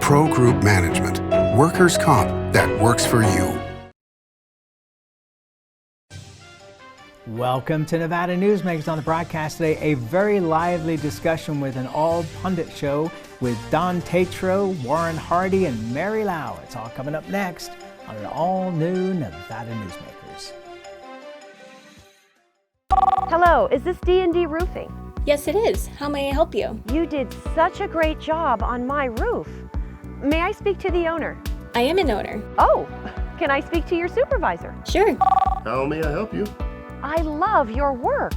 Pro Group Management. Workers' comp that works for you. Welcome to Nevada Newsmakers. On the broadcast today, a very lively discussion with an all-pundit show with Don Tatro, Warren Hardy, and Mary Lau. It's all coming up next on an all-new Nevada Newsmakers. Hello, is this D&D Roofing? Yes, it is. How may I help you? You did such a great job on my roof. May I speak to the owner? I am an owner. Oh, can I speak to your supervisor? Sure. How may I help you? I love your work.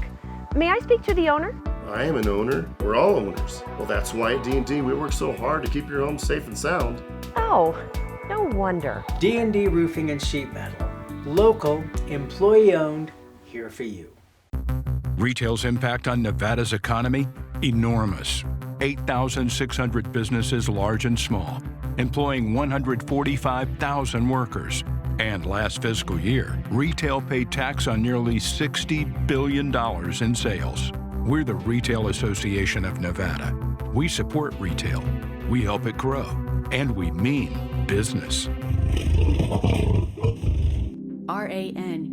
May I speak to the owner? I am an owner. We're all owners. Well, that's why at D&D we work so hard to keep your home safe and sound. Oh, no wonder. D&D Roofing and Sheet Metal. Local, employee-owned, here for you. Retail's impact on Nevada's economy? Enormous. 8,600 businesses, large and small, employing 145,000 workers. And last fiscal year, retail paid tax on nearly $60 billion in sales. We're the Retail Association of Nevada. We support retail, we help it grow, and we mean business. RANNV.org.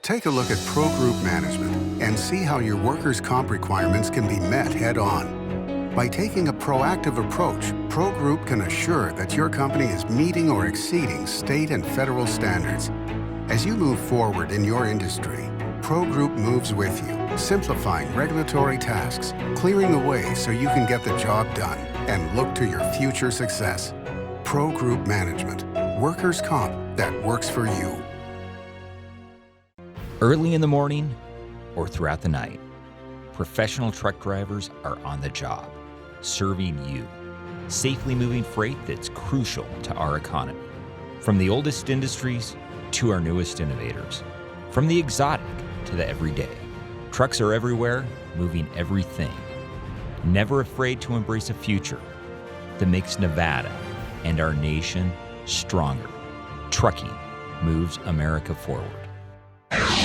Take a look at Pro Group Management and see how your workers' comp requirements can be met head-on. By taking a proactive approach, Pro Group can assure that your company is meeting or exceeding state and federal standards. As you move forward in your industry, Pro Group moves with you, simplifying regulatory tasks, clearing the way so you can get the job done and look to your future success. Pro Group Management. Workers' comp that works for you. Early in the morning or throughout the night, professional truck drivers are on the job, serving you, safely moving freight that's crucial to our economy. From the oldest industries to our newest innovators, from the exotic to the everyday, trucks are everywhere, moving everything. Never afraid to embrace a future that makes Nevada and our nation stronger. Trucking moves America forward.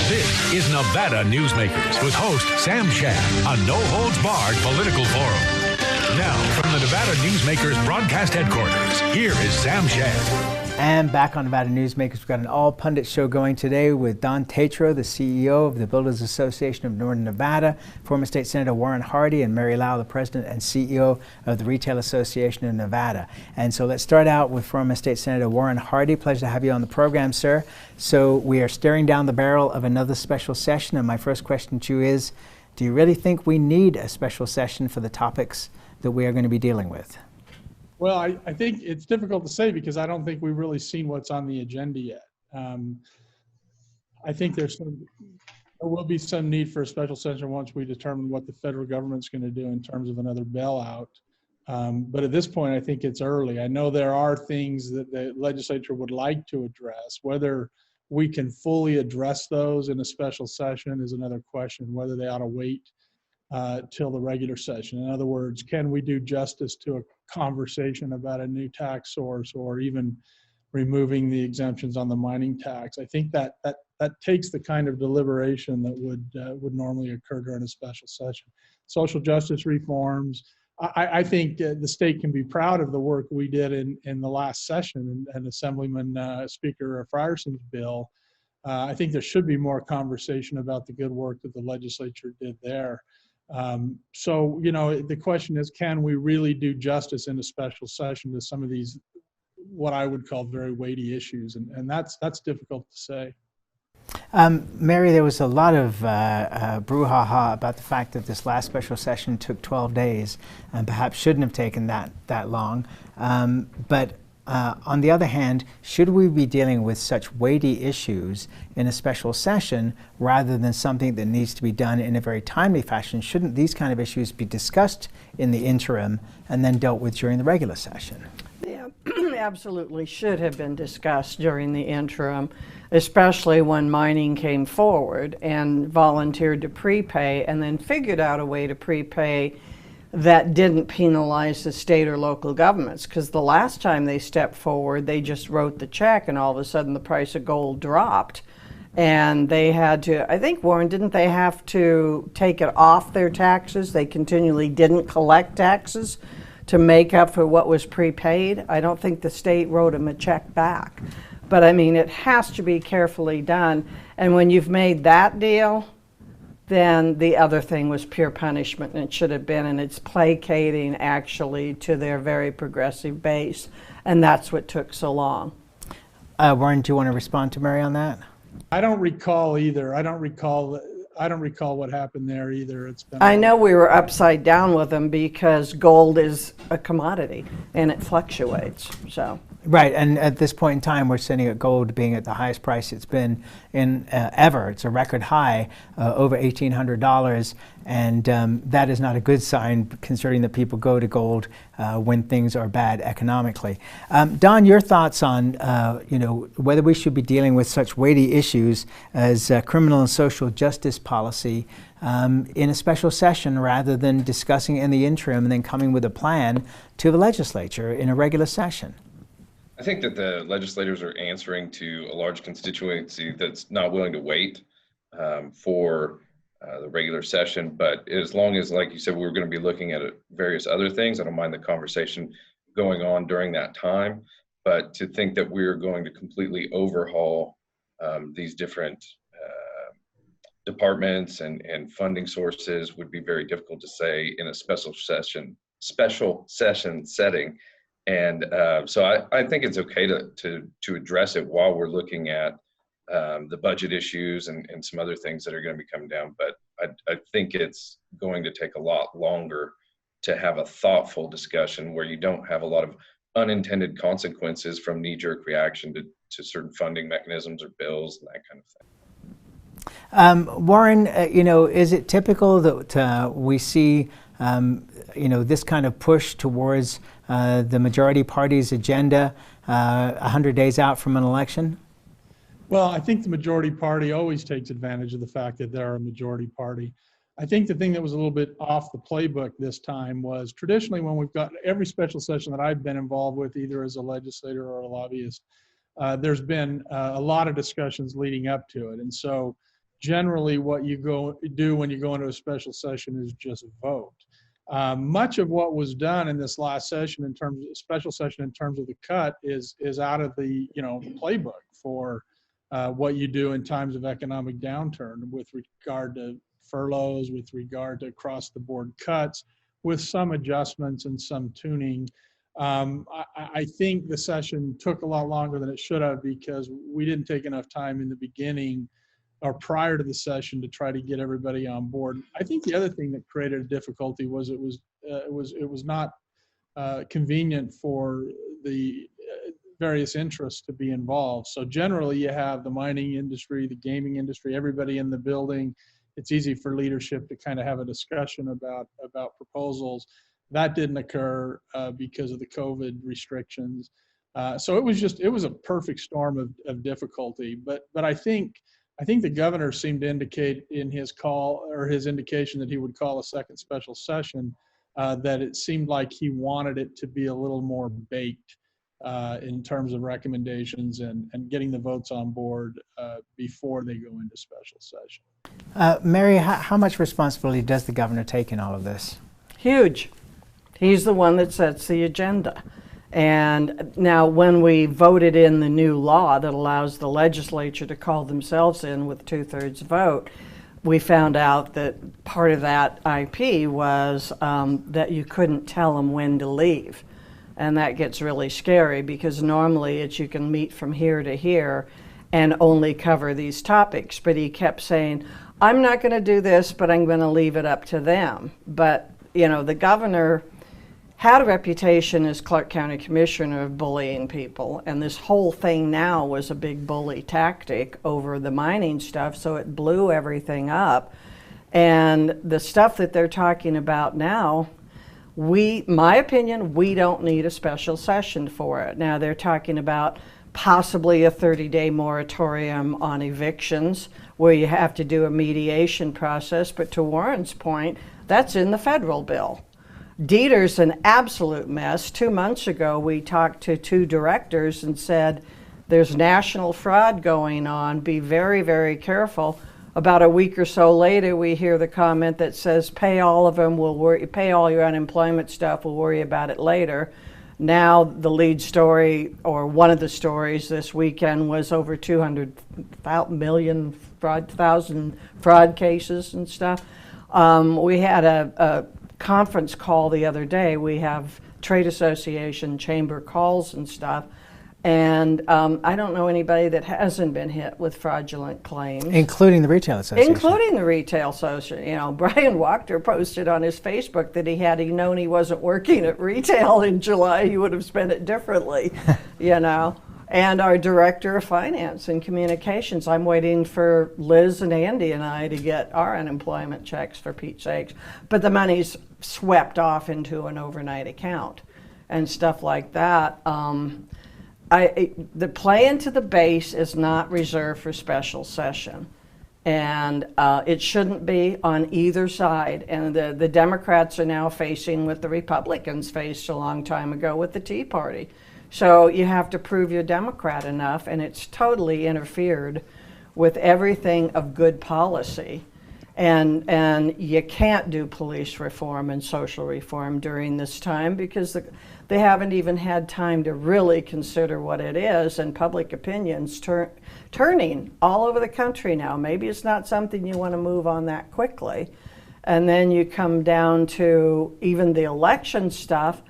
This is Nevada Newsmakers with host Sam Shad, a no-holds-barred political forum. Now, from the Nevada Newsmakers broadcast headquarters, here is Sam Shad. And back on Nevada Newsmakers, we've got an all-pundit show going today with Don Tatro, the CEO of the Builders Association of Northern Nevada, former State Senator Warren Hardy, and Mary Lau, the President and CEO of the Retail Association of Nevada. And so let's start out with former State Senator Warren Hardy. Pleasure to have you on the program, sir. So we are staring down the barrel of another special session, and my first question to you is, do you really think we need a special session for the topics that we are going to be dealing with? Well, I think it's difficult to say because I don't think we've really seen what's on the agenda yet. I think there will be some need for a special session once we determine what the federal government's going to do in terms of another bailout. But at this point, I think it's early. I know there are things that the legislature would like to address. Whether we can fully address those in a special session is another question, whether they ought to wait till the regular session. In other words, can we do justice to a conversation about a new tax source or even removing the exemptions on the mining tax? I think that takes the kind of deliberation that would normally occur during a special session. Social justice reforms. I think the state can be proud of the work we did in the last session and Assemblyman Speaker Frierson's bill. I think there should be more conversation about the good work that the legislature did there. So, the question is, can we really do justice in a special session to some of these, what I would call very weighty issues? And that's difficult to say. Mary, there was a lot of brouhaha about the fact that this last special session took 12 days and perhaps shouldn't have taken that long. But on the other hand, should we be dealing with such weighty issues in a special session rather than something that needs to be done in a very timely fashion? Shouldn't these kind of issues be discussed in the interim and then dealt with during the regular session? Yeah, absolutely should have been discussed during the interim, especially when mining came forward and volunteered to prepay and then figured out a way to prepay that didn't penalize the state or local governments, because the last time they stepped forward, they just wrote the check and all of a sudden the price of gold dropped. And they had to, I think, Warren, didn't they have to take it off their taxes? They continually didn't collect taxes to make up for what was prepaid. I don't think the state wrote him a check back. But I mean, it has to be carefully done. And when you've made that deal, then the other thing was pure punishment, and it should have been, and it's placating actually to their very progressive base. And that's what took so long. Warren, do you want to respond to Mary on that? I don't recall either. I don't recall what happened there either. It's been. I know we were upside down with them because gold is a commodity and it fluctuates. So. Right, and at this point in time, we're sitting at gold being at the highest price it's been in ever. It's a record high, over $1,800, and that is not a good sign, considering that people go to gold when things are bad economically. Don, your thoughts on whether we should be dealing with such weighty issues as criminal and social justice policy in a special session rather than discussing it in the interim and then coming with a plan to the legislature in a regular session? I think that the legislators are answering to a large constituency that's not willing to wait for the regular session. But as long as, like you said, we're going to be looking at various other things, I don't mind the conversation going on during that time. But to think that we're going to completely overhaul these different departments and funding sources would be very difficult to say in a special session setting. And so I think it's okay to address it while we're looking at the budget issues and some other things that are going to be coming down. But I think it's going to take a lot longer to have a thoughtful discussion where you don't have a lot of unintended consequences from knee-jerk reaction to certain funding mechanisms or bills and that kind of thing. Warren, is it typical that we see this kind of push towards the majority party's agenda 100 days out from an election? Well, I think the majority party always takes advantage of the fact that they're a majority party. I think the thing that was a little bit off the playbook this time was traditionally when we've got every special session that I've been involved with, either as a legislator or a lobbyist, there's been a lot of discussions leading up to it. And so generally what you do when you go into a special session is just vote. Much of what was done in this last session in terms of special session in terms of the cut is out of the playbook for what you do in times of economic downturn with regard to furloughs, with regard to across the board cuts, with some adjustments and some tuning. I think the session took a lot longer than it should have because we didn't take enough time in the beginning or prior to the session to try to get everybody on board. I think the other thing that created a difficulty was it was not convenient for the various interests to be involved. So generally you have the mining industry, the gaming industry, everybody in the building. It's easy for leadership to kind of have a discussion about proposals. That didn't occur because of the COVID restrictions. So it was a perfect storm of difficulty. But I think the governor seemed to indicate in his call or his indication that he would call a second special session that it seemed like he wanted it to be a little more baked in terms of recommendations and getting the votes on board before they go into special session. Mary, how much responsibility does the governor take in all of this? Huge. He's the one that sets the agenda. And now when we voted in the new law that allows the legislature to call themselves in with 2/3 vote, we found out that part of that IP was that you couldn't tell them when to leave. And that gets really scary because normally it's you can meet from here to here and only cover these topics. But he kept saying, I'm not going to do this, but I'm going to leave it up to them. But, the governor had a reputation as Clark County Commissioner of bullying people, and this whole thing now was a big bully tactic over the mining stuff, so it blew everything up. And the stuff that they're talking about now, my opinion, we don't need a special session for it. Now they're talking about possibly a 30-day moratorium on evictions where you have to do a mediation process, but to Warren's point, that's in the federal bill. Dieter's an absolute mess. 2 months ago, we talked to 2 directors and said, there's national fraud going on. Be very, very careful. About a week or so later, we hear the comment that says, pay all of them, pay all your unemployment stuff, we'll worry about it later. Now the lead story, or one of the stories this weekend, was over 200 million fraud cases and stuff. We had a conference call the other day. We have trade association chamber calls and stuff. And I don't know anybody that hasn't been hit with fraudulent claims. Including the Retail Association. Including the Retail Association. You know, Brian Wachter posted on his Facebook that had he known he wasn't working at retail in July, he would have spent it differently, you know. And our Director of Finance and Communications, I'm waiting for Liz and Andy and I to get our unemployment checks, for Pete's sakes. But the money's swept off into an overnight account and stuff like that. The play into the base is not reserved for special session, and it shouldn't be on either side. And the Democrats are now facing what the Republicans faced a long time ago with the Tea Party. So you have to prove you're Democrat enough, and it's totally interfered with everything of good policy. And you can't do police reform and social reform during this time because they haven't even had time to really consider what it is, and public opinion's turning all over the country now. Maybe it's not something you want to move on that quickly. And then you come down to even the election stuff.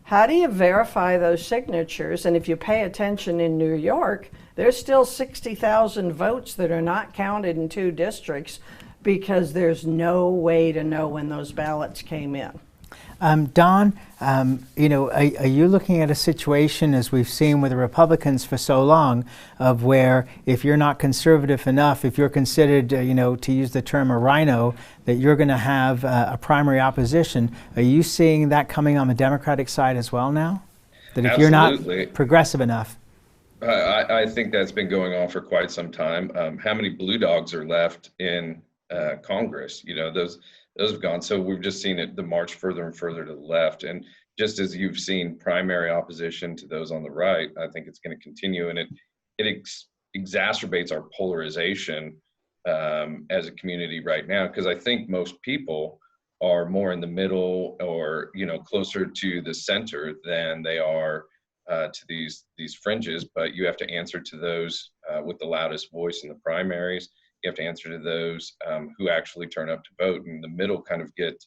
How do you verify those signatures? And if you pay attention in New York, there's still 60,000 votes that are not counted in 2 districts because there's no way to know when those ballots came in. Don, you know, are you looking at a situation, as we've seen with the Republicans for so long, of where if you're not conservative enough, if you're considered, you know, to use the term a rhino, that you're going to have a primary opposition? Are you seeing that coming on the Democratic side as well now? That if you're not progressive enough? I think that's been going on for quite some time. How many blue dogs are left in Congress? You know, those have gone. So we've just seen the march further and further to the left. And just as you've seen primary opposition to those on the right, I think it's going to continue. And it exacerbates our polarization as a community right now, because I think most people are more in the middle or, you know, closer to the center than they are to these fringes. But you have to answer to those with the loudest voice in the primaries. You have to answer to those who actually turn up to vote, and the middle kind of get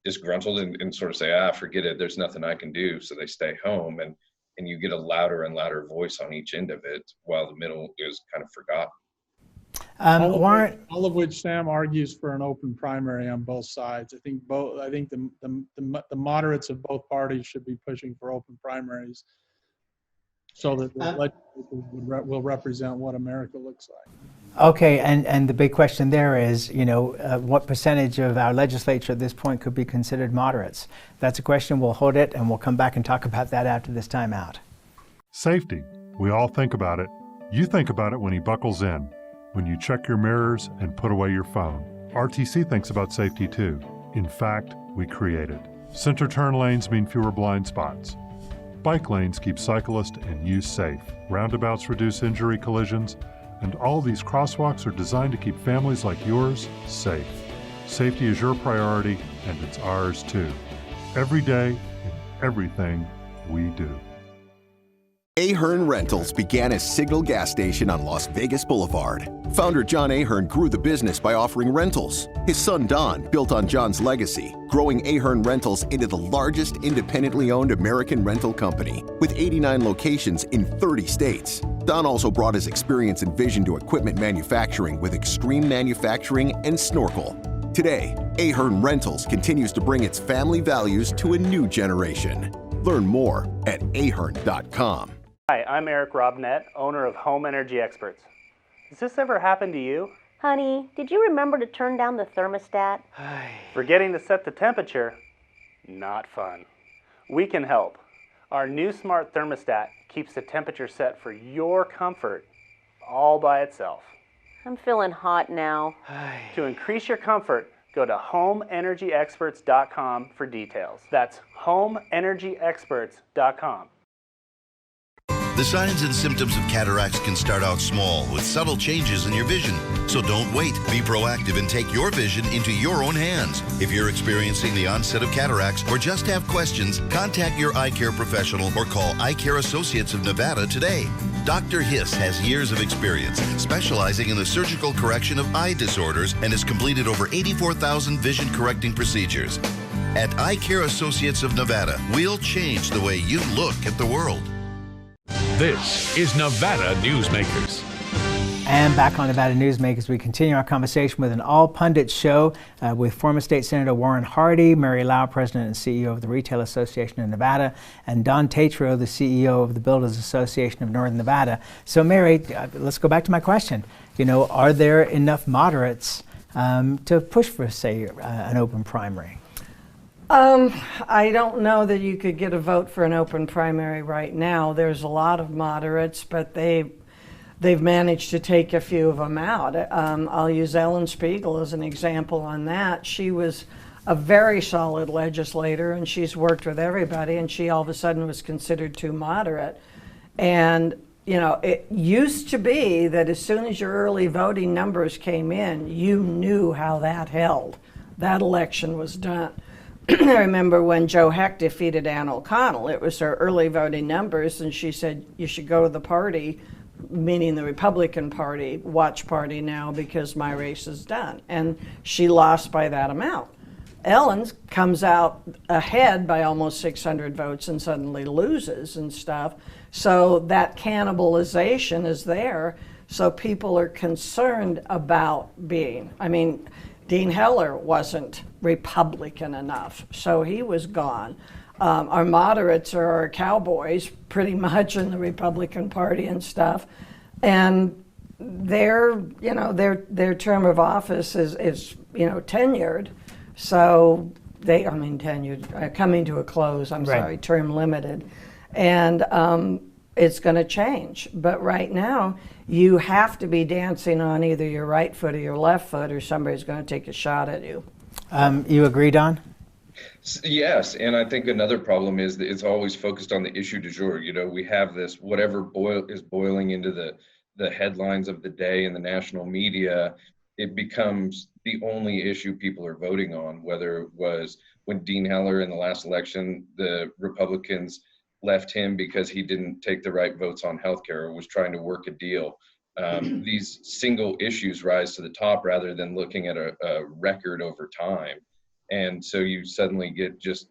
disgruntled and sort of say, forget it, there's nothing I can do, so they stay home, and you get a louder and louder voice on each end of it, while the middle is kind of forgotten. All of which Sam argues for an open primary on both sides. I think the moderates of both parties should be pushing for open primaries, so that the legislature will represent what America looks like. Okay, and the big question there is, you know, what percentage of our legislature at this point could be considered moderates? That's a question. We'll hold it, and we'll come back and talk about that after this time out. Safety. We all think about it. You think about it when he buckles in, when you check your mirrors and put away your phone. RTC thinks about safety too. In fact, we create it. Center turn lanes mean fewer blind spots. Bike lanes keep cyclists and you safe. Roundabouts reduce injury collisions, and all these crosswalks are designed to keep families like yours safe. Safety is your priority, and it's ours too. Every day, in everything we do. Ahern Rentals began as Signal Gas Station on Las Vegas Boulevard. Founder John Ahern grew the business by offering rentals. His son Don built on John's legacy, growing Ahern Rentals into the largest independently owned American rental company, with 89 locations in 30 states. Don also brought his experience and vision to equipment manufacturing with Extreme Manufacturing and Snorkel. Today, Ahern Rentals continues to bring its family values to a new generation. Learn more at ahern.com. Hi, I'm Eric Robnett, owner of Home Energy Experts. Has this ever happened to you? Honey, did you remember to turn down the thermostat? Forgetting to set the temperature? Not fun. We can help. Our new smart thermostat keeps the temperature set for your comfort all by itself. I'm feeling hot now. To increase your comfort, go to homeenergyexperts.com for details. That's homeenergyexperts.com. The signs and symptoms of cataracts can start out small with subtle changes in your vision. So don't wait. Be proactive and take your vision into your own hands. If you're experiencing the onset of cataracts or just have questions, contact your eye care professional or call Eye Care Associates of Nevada today. Dr. Hiss has years of experience specializing in the surgical correction of eye disorders and has completed over 84,000 vision correcting procedures. At Eye Care Associates of Nevada, we'll change the way you look at the world. This is Nevada Newsmakers. And back on Nevada Newsmakers, we continue our conversation with an all-pundits show with former State Senator Warren Hardy, Mary Lau, President and CEO of the Retail Association of Nevada, and Don Tatro, the CEO of the Builders Association of Northern Nevada. So, Mary, let's go back to my question. Are there enough moderates to push for, say, an open primary? I don't know that you could get a vote for an open primary right now. There's a lot of moderates, but they've managed to take a few of them out. I'll use Ellen Spiegel as an example on that. She was a very solid legislator, and she's worked with everybody, and she all of a sudden was considered too moderate. And it used to be that as soon as your early voting numbers came in, you knew how that held. That election was done. I remember when Joe Heck defeated Ann O'Connell, it was her early voting numbers, and she said, you should go to the party, meaning the Republican Party, watch party now because my race is done. And she lost by that amount. Ellen comes out ahead by almost 600 votes and suddenly loses and stuff. So that cannibalization is there. So people are concerned about being, Dean Heller wasn't Republican enough, so he was gone. Our moderates are our cowboys, pretty much in the Republican Party and stuff, and their term of office is tenured, so tenured, coming to a close. Sorry, term limited, and it's going to change. But right now, you have to be dancing on either your right foot or your left foot, or somebody's going to take a shot at you. You agree, Don? Yes, and I think another problem is that it's always focused on the issue du jour. We have this whatever is boiling into the headlines of the day in the national media. It becomes the only issue people are voting on, whether it was when Dean Heller in the last election, the Republicans left him because he didn't take the right votes on healthcare or was trying to work a deal. These single issues rise to the top rather than looking at a record over time. And so you suddenly get just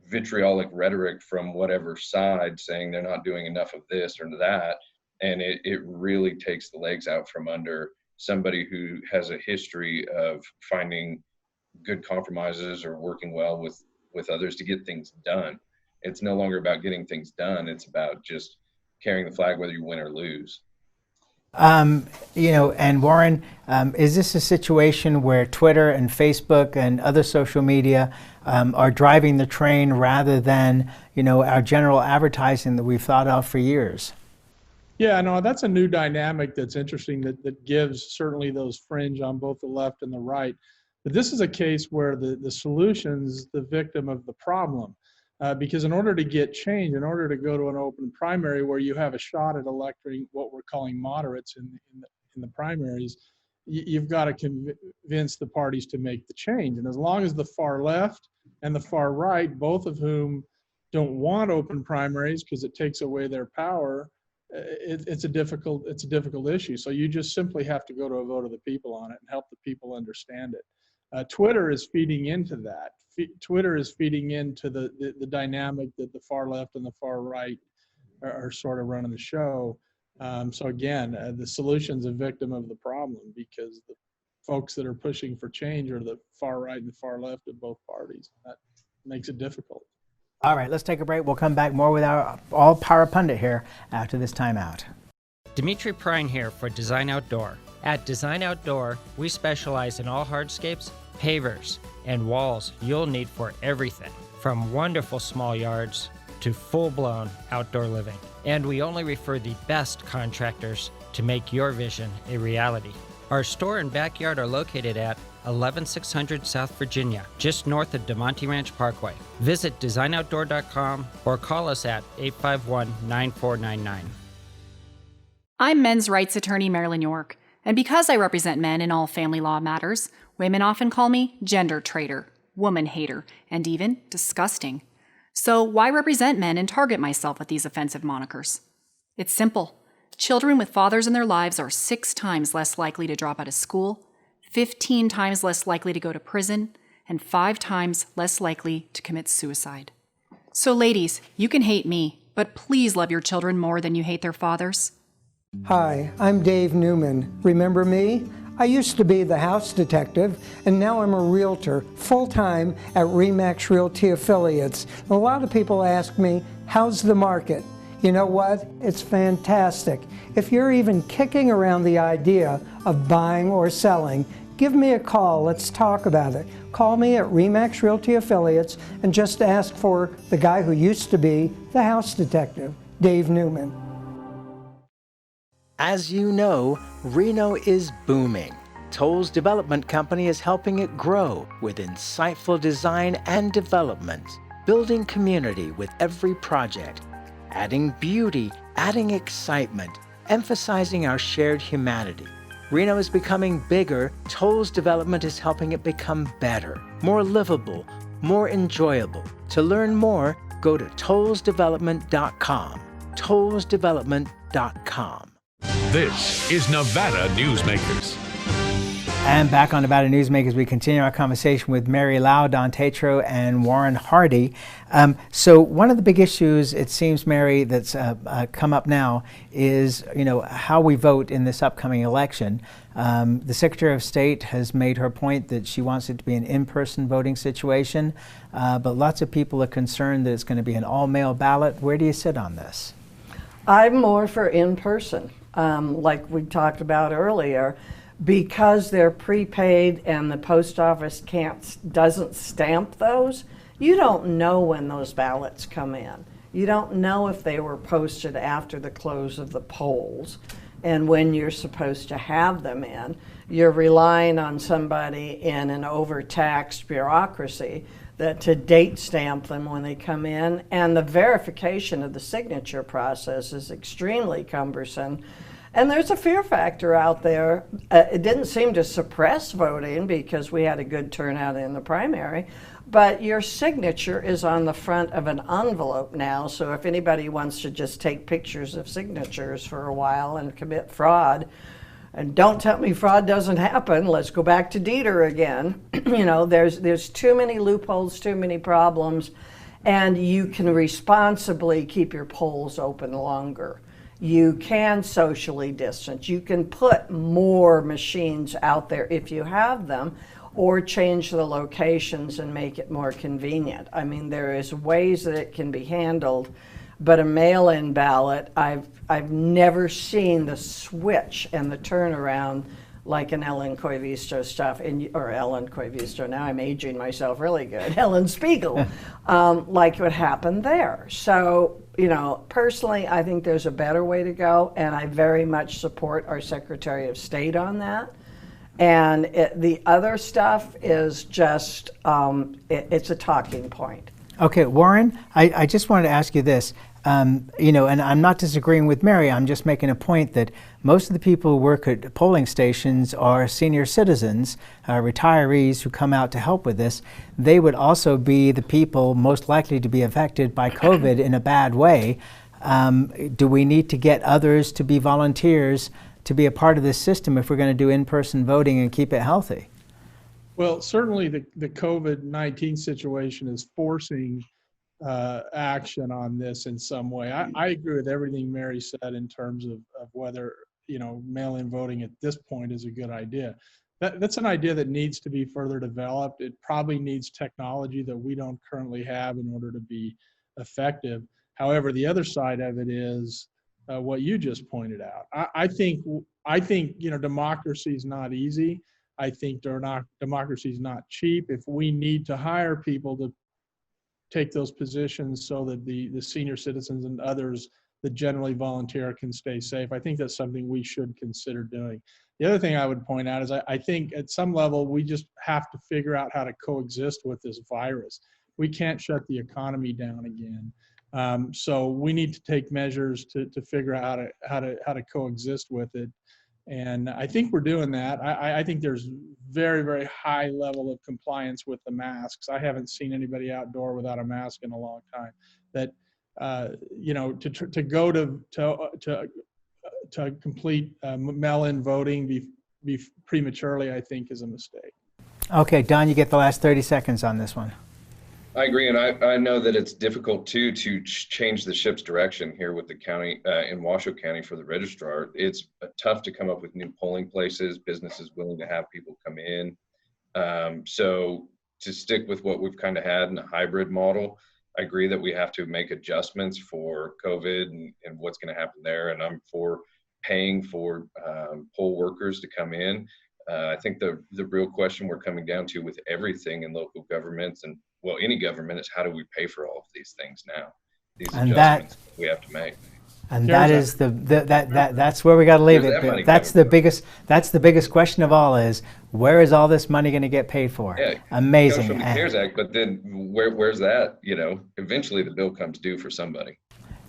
vitriolic rhetoric from whatever side saying they're not doing enough of this or that. And it really takes the legs out from under somebody who has a history of finding good compromises or working well with others to get things done. It's no longer about getting things done. It's about just carrying the flag, whether you win or lose. And Warren, is this a situation where Twitter and Facebook and other social media are driving the train rather than, our general advertising that we've thought of for years? Yeah, no, that's a new dynamic that's interesting that gives certainly those fringe on both the left and the right. But this is a case where the solution's the victim of the problem. Because in order to get change, in order to go to an open primary where you have a shot at electing what we're calling moderates in the primaries, you've got to convince the parties to make the change. And as long as the far left and the far right, both of whom don't want open primaries because it takes away their power, it's a difficult issue. So you just simply have to go to a vote of the people on it and help the people understand it. Twitter is feeding into that. Twitter is feeding into the dynamic that the far left and the far right are sort of running the show. So again, the solution's a victim of the problem because the folks that are pushing for change are the far right and the far left of both parties. That makes it difficult. All right, let's take a break. We'll come back more with our all-power pundit here after this timeout. Dimitri Prine here for Design Outdoor. At Design Outdoor, we specialize in all hardscapes, pavers, and walls you'll need for everything, from wonderful small yards to full-blown outdoor living. And we only refer the best contractors to make your vision a reality. Our store and backyard are located at 11600 South Virginia, just north of DeMonte Ranch Parkway. Visit designoutdoor.com or call us at 851-9499. I'm men's rights attorney Marilyn York, and because I represent men in all family law matters, women often call me gender traitor, woman hater, and even disgusting. So why represent men and target myself with these offensive monikers? It's simple. Children with fathers in their lives are 6 times less likely to drop out of school, 15 times less likely to go to prison, and 5 times less likely to commit suicide. So ladies, you can hate me, but please love your children more than you hate their fathers. Hi, I'm Dave Newman. Remember me? I used to be the house detective, and now I'm a realtor, full-time at RE/MAX Realty Affiliates. A lot of people ask me, how's the market? You know what? It's fantastic. If you're even kicking around the idea of buying or selling, give me a call. Let's talk about it. Call me at RE/MAX Realty Affiliates and just ask for the guy who used to be the house detective, Dave Newman. As you know, Reno is booming. Toll's development company is helping it grow with insightful design and development, building community with every project, adding beauty, adding excitement, emphasizing our shared humanity. Reno is becoming bigger. Toll's development is helping it become better, more livable, more enjoyable. To learn more, go to tollsdevelopment.com. tollsdevelopment.com. This is Nevada Newsmakers. And back on Nevada Newsmakers, we continue our conversation with Mary Lau, Don Tatro, and Warren Hardy. So one of the big issues, it seems, Mary, that's come up now is, how we vote in this upcoming election. The Secretary of State has made her point that she wants it to be an in-person voting situation, but lots of people are concerned that it's going to be an all-mail ballot. Where do you sit on this? I'm more for in-person, like we talked about earlier. Because they're prepaid and the post office doesn't stamp those, you don't know when those ballots come in. You don't know if they were posted after the close of the polls and when you're supposed to have them in. You're relying on somebody in an overtaxed bureaucracy to date stamp them when they come in, and the verification of the signature process is extremely cumbersome. And there's a fear factor out there. It didn't seem to suppress voting because we had a good turnout in the primary, but your signature is on the front of an envelope now, so if anybody wants to just take pictures of signatures for a while and commit fraud, and don't tell me fraud doesn't happen, let's go back to Dieter again. There's too many loopholes, too many problems, and you can responsibly keep your polls open longer. You can socially distance. You can put more machines out there if you have them, or change the locations and make it more convenient. I mean, there is ways that it can be handled, but a mail-in ballot, I've never seen the switch and the turnaround like an Ellen Koivisto stuff, or Ellen Koivisto, now I'm aging myself really good, Ellen Spiegel, like what happened there. So, personally, I think there's a better way to go, and I very much support our Secretary of State on that. And the other stuff is just, it's a talking point. Okay, Warren, I just wanted to ask you this. And I'm not disagreeing with Mary, I'm just making a point that most of the people who work at polling stations are senior citizens, retirees who come out to help with this. They would also be the people most likely to be affected by COVID in a bad way. Do we need to get others to be volunteers to be a part of this system if we're going to do in-person voting and keep it healthy? Well, certainly the COVID-19 situation is forcing action on this in some way. I agree with everything Mary said in terms of whether mail-in voting at this point is a good idea. That's an idea that needs to be further developed. It probably needs technology that we don't currently have in order to be effective. However, the other side of it is what you just pointed out. I think democracy is not easy. I think democracy is not cheap. If we need to hire people to take those positions so that the senior citizens and others that generally volunteer can stay safe, I think that's something we should consider doing. The other thing I would point out is I think at some level we just have to figure out how to coexist with this virus. We can't shut the economy down again. So we need to take measures to figure out how to coexist with it. And I think we're doing that. I think there's very, very high level of compliance with the masks. I haven't seen anybody outdoor without a mask in a long time. That, to go to complete mail-in voting prematurely, I think is a mistake. Okay, Don, you get the last 30 seconds on this one. I agree, and I know that it's difficult too to change the ship's direction here with the county in Washoe County for the registrar. It's tough to come up with new polling places, businesses willing to have people come in. So to stick with what we've kind of had in a hybrid model, I agree that we have to make adjustments for COVID and what's going to happen there. And I'm for paying for poll workers to come in. I think the real question we're coming down to with everything in local governments and any government is how do we pay for all of these things now? These adjustments we have to make. And that is that's where we got to leave it. That's the biggest question of all is where is all this money going to get paid for? Yeah, amazing. It comes from the CARES Act, but then where's that? Eventually the bill comes due for somebody.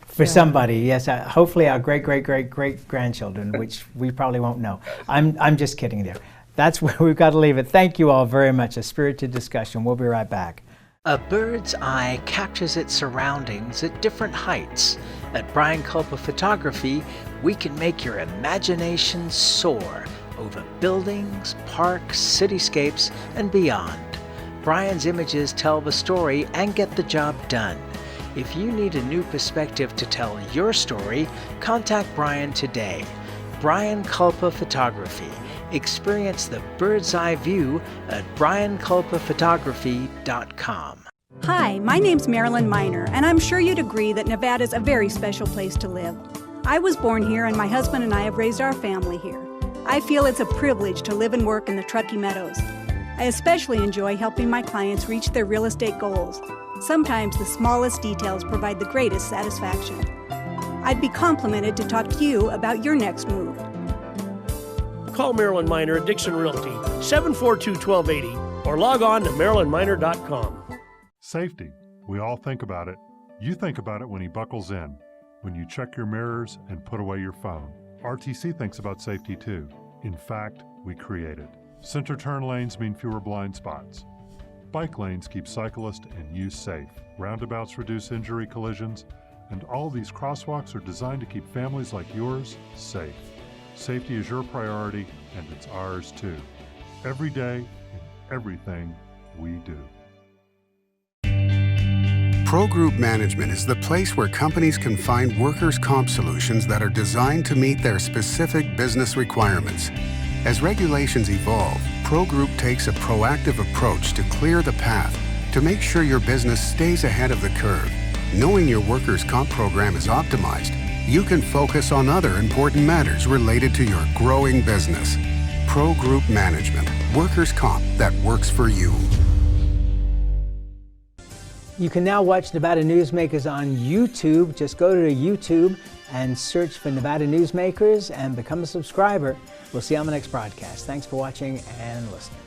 For somebody, yes. Hopefully our great grandchildren, which we probably won't know. I'm just kidding there. That's where we've got to leave it. Thank you all very much. A spirited discussion. We'll be right back. A bird's eye captures its surroundings at different heights. At Brian Culpa Photography, we can make your imagination soar over buildings, parks, cityscapes, and beyond. Brian's images tell the story and get the job done. If you need a new perspective to tell your story, contact Brian today. Brian Culpa Photography. Experience the bird's eye view at brianculpaphotography.com. Hi, my name's Marilyn Miner, and I'm sure you'd agree that Nevada's a very special place to live. I was born here, and my husband and I have raised our family here. I feel it's a privilege to live and work in the Truckee Meadows. I especially enjoy helping my clients reach their real estate goals. Sometimes the smallest details provide the greatest satisfaction. I'd be complimented to talk to you about your next move. Call Marilyn Miner at Dixon Realty, 742-1280, or log on to marilynminer.com. Safety. We all think about it. You think about it when he buckles in, when you check your mirrors and put away your phone. RTC thinks about safety too. In fact, we create it. Center turn lanes mean fewer blind spots. Bike lanes keep cyclists and you safe. Roundabouts reduce injury collisions, and all these crosswalks are designed to keep families like yours safe. Safety is your priority, and it's ours too. Every day, in everything we do. Pro Group Management is the place where companies can find workers' comp solutions that are designed to meet their specific business requirements. As regulations evolve, Pro Group takes a proactive approach to clear the path to make sure your business stays ahead of the curve. Knowing your workers' comp program is optimized, you can focus on other important matters related to your growing business. Pro Group Management, workers' comp that works for you. You can now watch Nevada Newsmakers on YouTube. Just go to YouTube and search for Nevada Newsmakers and become a subscriber. We'll see you on the next broadcast. Thanks for watching and listening.